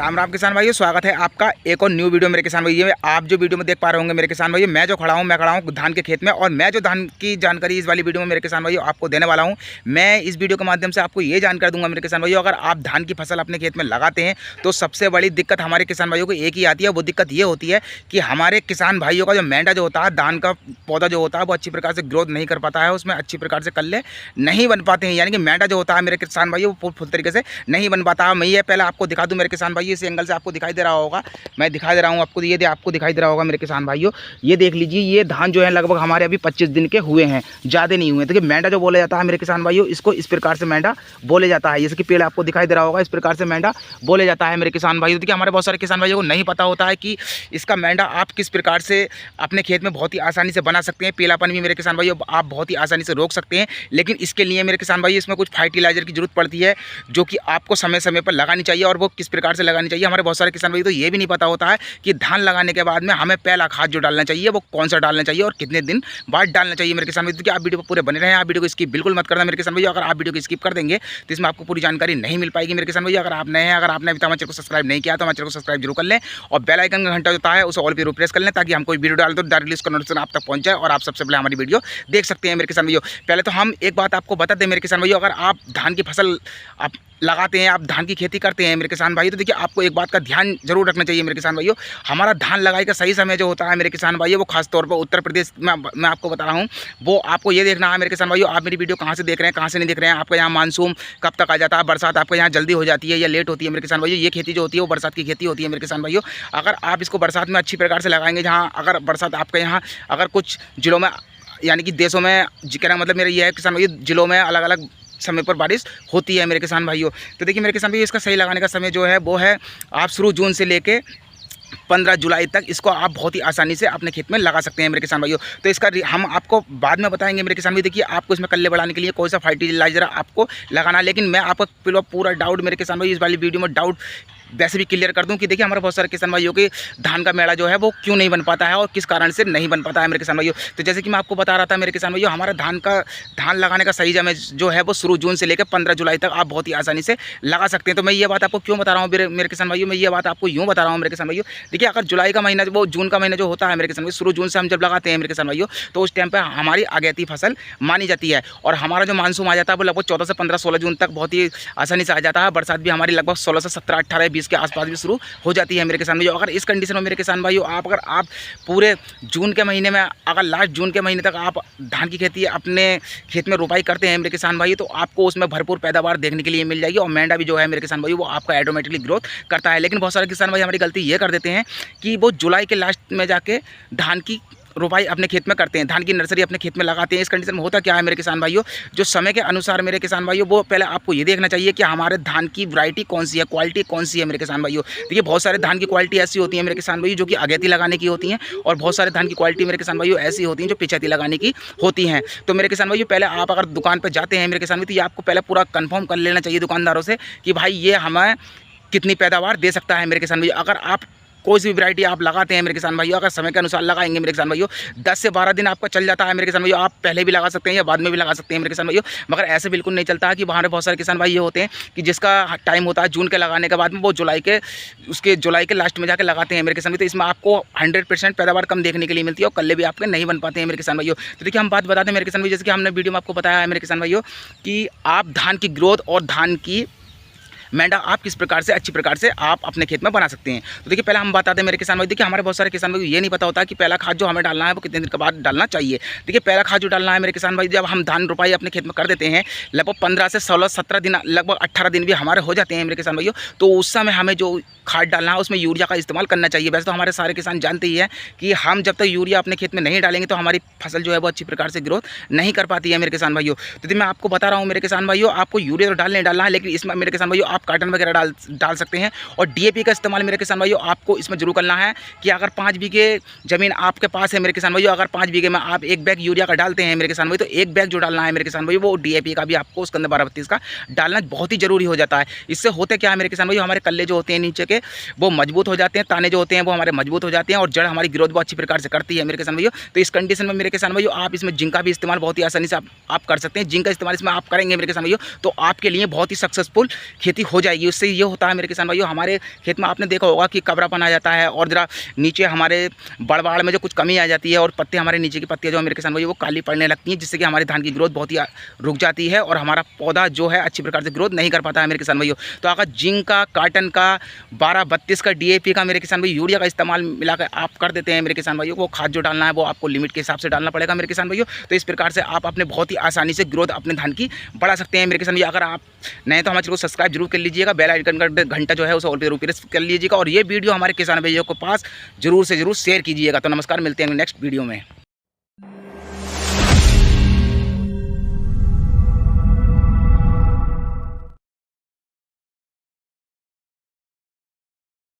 राम राम किसान भाइयों, स्वागत है आपका एक और न्यू वीडियो मेरे किसान भाइयों में। आप जो वीडियो में देख पा रहे होंगे मेरे किसान भाइयों, मैं खड़ा हूँ धान के खेत में, और मैं जो धान की जानकारी इस वाली वीडियो में मेरे किसान भाइयों आपको देने वाला हूँ। मैं इस वीडियो के माध्यम से आपको ये जानकारी दूंगा मेरे किसान भाइयों, अगर आप धान की फसल अपने खेत में लगाते हैं तो सबसे बड़ी दिक्कत हमारे किसान भाइयों को एक ही आती है। वो दिक्कत ये होती है कि हमारे किसान भाइयों का जो मेंढा जो होता है, धान का पौधा जो होता है, वो अच्छी प्रकार से ग्रोथ नहीं कर पाता है, उसमें अच्छी प्रकार से कल्ले नहीं बन पाते हैं। यानी कि मेंढा जो होता है मेरे किसान भाइयों वो फुल तरीके से नहीं बन पाता है। मैं ये पहले आपको दिखा दूं मेरे किसान भाइयों, इस एंगल से आपको दिखाई दे रहा होगा, मैं दिखा दे रहा हूँ आपको, ये आपको दिखाई दे रहा होगा मेरे किसान भाइयों। ये देख लीजिए, ये धान जो है लगभग हमारे अभी 25 दिन के हुए हैं, ज़्यादा नहीं हुए। देखिए मेंढा जो बोला जाता है मेरे किसान भाइयों, इसको इस प्रकार से मेंढा बोले जाता है। जैसे कि पेड़ आपको दिखाई दे रहा होगा, इस प्रकार से मेंढा बोले जाता है मेरे किसान भाइयों। देखिए हमारे बहुत सारे किसान भाइयों को नहीं पता होता है कि इसका मेंढा आप किस प्रकार से अपने खेत में बहुत ही आसानी से बना सकते हैं। पीलापन भी मेरे किसान भाइयों आप बहुत ही आसानी से रोक सकते हैं, लेकिन इसके लिए मेरे किसान भाइयों इसमें कुछ फर्टिलाइजर की जरूरत पड़ती है, जो कि आपको समय समय पर लगानी चाहिए। और वो किस प्रकार से लगानी चाहिए, हमारे बहुत सारे किसान भाई तो ये भी नहीं पता होता है कि धान लगाने के बाद में हमें पहला खाद जो डालना चाहिए वो कौन सा डालना चाहिए और कितने दिन बाद डालना चाहिए मेरे किसान भाई। तो आप वीडियो पर पूरे बने रहें, आप वीडियो को स्किप बिल्कुल मत करना मेरे किसान भाई। अगर आप वीडियो को स्किप कर देंगे तो इसमें आपको पूरी जानकारी नहीं मिल पाएगी मेरे किसान भाई। अगर आप नए हैं, अगर आपने अभी तक हमारे चैनल को सब्सक्राइब नहीं किया तो हमारे चैनल को सब्सक्राइब जरूर कर लें, और बेल आइकन का घंटा होता है उसे ऑल पे प्रेस कर लें, ताकि हम कोई वीडियो डाल दो डायरेक्टली उसका नोटिफिकेशन आप तक पहुंच जाए और आप सबसे पहले हमारी वीडियो देख सकते हैं मेरे किसान भाइयों। पहले तो हम एक बात आपको बता दें मेरे किसान भाइयों, अगर आप धान की फसल आप लगाते हैं, आप धान की खेती करते हैं मेरे किसान भाई, तो देखिए आपको एक बात का ध्यान जरूर रखना चाहिए मेरे किसान भाइयों। हमारा धान लगाई का सही समय जो होता है मेरे किसान भाइयों, वो खास तौर पर उत्तर प्रदेश में मैं आपको बता रहा हूँ, वो आपको ये देखना है मेरे किसान भाइयों, आप मेरी वीडियो कहाँ से देख रहे हैं, कहाँ से नहीं देख रहे हैं। आपका यहाँ मानसून कब तक आ जाता है, बरसात आपके यहाँ जल्दी हो जाती है या लेट होती है मेरे किसान भाइयों। ये खेती जो होती है वो बरसात की खेती होती है मेरे किसान भाइयों। अगर आप इसको बरसात में अच्छी प्रकार से लगाएंगे, जहाँ अगर बरसात आपके यहाँ अगर कुछ जिलों में यानी कि देशों में कहना मतलब मेरा ये है किसान भाइयों, जिलों में अलग अलग समय पर बारिश होती है मेरे किसान भाइयों। तो देखिए मेरे किसान भाइयों, इसका सही लगाने का समय जो है वो है आप शुरू जून से लेके 15 जुलाई तक इसको आप बहुत ही आसानी से अपने खेत में लगा सकते हैं मेरे किसान भाइयों। तो इसका हम आपको बाद में बताएंगे मेरे किसान भाई। देखिए आपको इसमें कल्ले बढ़ाने के लिए कौन सा फर्टिलाइजर आपको लगाना है, लेकिन मैं आपको पूरा डाउट मेरे किसान भाई इस वाली वीडियो में डाउट वैसे भी क्लियर कर दूं कि देखिए हमारे बहुत सारे किसान भाइयों के धान का मेड़ा जो है वो क्यों नहीं बन पाता है और किस कारण से नहीं बन पाता है मेरे किसान भाइयों। तो जैसे कि मैं आपको बता रहा था मेरे किसान भाइयों, हमारा धान लगाने का सही समय जो है वो शुरू जून से लेकर 15 जुलाई तक आप बहुत ही आसानी से लगा सकते हैं। तो मैं ये बात आपको क्यों बता रहा हूँ मेरे किसान भाइयों, मैं ये बात आपको यूँ बता रहा हूँ मेरे किसान भाइयों। देखिए अगर जुलाई का महीना वो जून का महीना जो होता है मेरे किसान भाई, शुरू जून से हम जब लगाते हैं मेरे किसान भाइयों, तो उस टाइम पर हमारी अगैती फसल मानी जाती है, और हमारा जो मानसून आ जाता है वो लगभग 14 से 15 16 जून तक बहुत ही आसानी से आ जाता है। बरसात भी हमारी लगभग 16 से 17 18 20 के आसपास भी शुरू हो जाती है मेरे किसान भाइयों। अगर इस कंडीशन में मेरे किसान भाइयों अगर आप पूरे जून के महीने में, अगर लास्ट जून के महीने तक आप धान की खेती अपने खेत में रोपाई करते हैं मेरे किसान भाई, तो आपको उसमें भरपूर पैदावार देखने के लिए मिल जाएगी, और मेंढा भी जो है मेरे किसान भाई वो आपका ऑटोमेटिकली ग्रोथ करता है। लेकिन बहुत सारे किसान भाई हमारी गलती ये कर देते हैं कि वो जुलाई के लास्ट में जाके धान की रोपाई अपने खेत में करते हैं, धान की नर्सरी अपने खेत में लगाते हैं। इस कंडीशन में होता क्या है मेरे किसान भाइयों, जो समय के अनुसार मेरे किसान भाइयों वो पहले आपको ये देखना चाहिए कि हमारे धान की वैरायटी कौन सी है, क्वालिटी कौन सी है मेरे किसान भाइयों। देखिए बहुत सारे धान की क्वालिटी ऐसी होती है मेरे किसान भाइयों जो कि अगैती लगाने की होती हैं, और बहुत सारे धान की क्वालिटी मेरे किसान भाइयों ऐसी होती हैं जो पिछैती लगाने की होती हैं। तो मेरे किसान भाइयों पहले आप अगर दुकान पर जाते हैं मेरे किसान भाई, तो ये आपको पहले पूरा कन्फर्म कर लेना चाहिए दुकानदारों से कि भाई ये हमें कितनी पैदावार दे सकता है मेरे किसान भाइयों। अगर आप कोई सी भी वैरायटी आप लगाते हैं मेरे किसान भाइयों, अगर समय के अनुसार लगाएंगे मेरे किसान भाइयों, 10 से 12 दिन आपका चल जाता है मेरे किसान भाइयों। आप पहले भी लगा सकते हैं या बाद में भी लगा सकते हैं मेरे किसान भाइयों, मगर ऐसे बिल्कुल नहीं चलता है कि वहाँ बहुत सारे किसान भाई ये होते हैं कि जिसका टाइम होता है जून के लगाने के बाद में वो जुलाई के लास्ट में जाकर लगाते हैं मेरे किसान भाई। तो इसमें आपको 100% पैदावार कम देखने के लिए मिलती है, और कल्ले भी आपके नहीं बन पाते हैं मेरे किसान भाइयों। तो देखिए हम बात बताते हैं मेरे किसान भाई, जैसे कि हमने वीडियो में आपको बताया है मेरे किसान भाइयों कि आप धान की ग्रोथ और धान की मेंढा आप किस प्रकार से अच्छी प्रकार से आप अपने खेत में बना सकते हैं। तो देखिए पहले हम बताते हैं मेरे किसान भाई, देखिए हमारे बहुत सारे किसान भाई ये नहीं पता होता कि पहला खाद जो हमें डालना है वो कितने दिन के बाद डालना चाहिए। देखिए पहला खाद जो डालना है मेरे किसान भाई, जब हम धान रोपाई अपने खेत में कर देते हैं, लगभग 15 से 16 17 दिन, लगभग 18 दिन भी हमारे हो जाते हैं मेरे किसान भाइयों, तो उस समय हमें जो खाद डालना है उसमें यूरिया का इस्तेमाल करना चाहिए। वैसे तो हमारे सारे किसान जानते ही है कि हम जब तक यूरिया अपने खेत में नहीं डालेंगे तो हमारी फसल जो है वो अच्छी प्रकार से ग्रोथ नहीं कर पाती है मेरे किसान भाइयों। तो मैं आपको बता रहा हूँ मेरे किसान भाइयों, आपको यूरिया तो डालने डालना है, लेकिन इसमें मेरे किसान भाइयों आप कॉटन वगैरह डाल सकते हैं, और डीएपी का इस्तेमाल मेरे किसान भाइयों आपको इसमें जरूर करना है कि अगर 5 बीघे ज़मीन आपके पास है मेरे किसान भाइयों, अगर 5 बीघे में आप 1 बैग यूरिया का डालते हैं मेरे किसान भाई, तो 1 बैग जो डालना है मेरे किसान भाइयों वो डीएपी का भी आपको उसके अंदर 12-32 का डालना बहुत ही जरूरी हो जाता है। इससे होते क्या है मेरे किसान भाइयों, हमारे कल्ले जो होते हैं नीचे के वो मजबूत हो जाते हैं, ताने जो होते हैं वो हमारे मजबूत हो जाते हैं, और जड़ हमारी ग्रोथ बहुत अच्छी प्रकार से करती है मेरे किसान भाइयों। तो इस कंडीशन में मेरे किसान भाइयों आप इसमें जिंक का भी इस्तेमाल बहुत ही आसानी से आप कर सकते हैं। जिंक का इस्तेमाल इसमें आप करेंगे मेरे किसान भाइयों तो आपके लिए बहुत ही सक्सेसफुल खेती हो जाएगी। उससे ये होता है मेरे किसान भाइयों, हमारे खेत में आपने देखा होगा कि कबरापन आ जाता है और ज़रा नीचे हमारे बड़बाड़ में जो कुछ कमी आ जाती है और पत्ते हमारे नीचे की पत्तियाँ जो है मेरे किसान भाइयों वो काली पड़ने लगती हैं, जिससे कि हमारे धान की ग्रोथ बहुत ही रुक जाती है और हमारा पौधा जो है अच्छी प्रकार से ग्रोथ नहीं कर पाता है मेरे किसान भाइयों। तो अगर जिंक का, कॉटन का, 12-32 का, DAP का मेरे किसान भाई यूरिया का इस्तेमाल मिलाकर आप कर देते हैं मेरे किसान भाइयों, वो खाद जो डालना है वो आपको लिमिट के हिसाब से डालना पड़ेगा मेरे किसान भाइयों। तो इस प्रकार से आप अपने बहुत ही आसानी से ग्रोथ अपने धान की बढ़ा सकते हैं मेरे किसान भाइयों। अगर आप नए तो हमारे चैनल को सब्सक्राइब जरूर कर लीजिएगा, बेल आइकन का घंटा जो है उसे ऑल पे जरूर प्रेस कर लीजिएगा और ये वीडियो हमारे किसान भाइयों के पास जरूर से जरूर शेयर कीजिएगा। तो नमस्कार, मिलते हैं नेक्स्ट वीडियो में।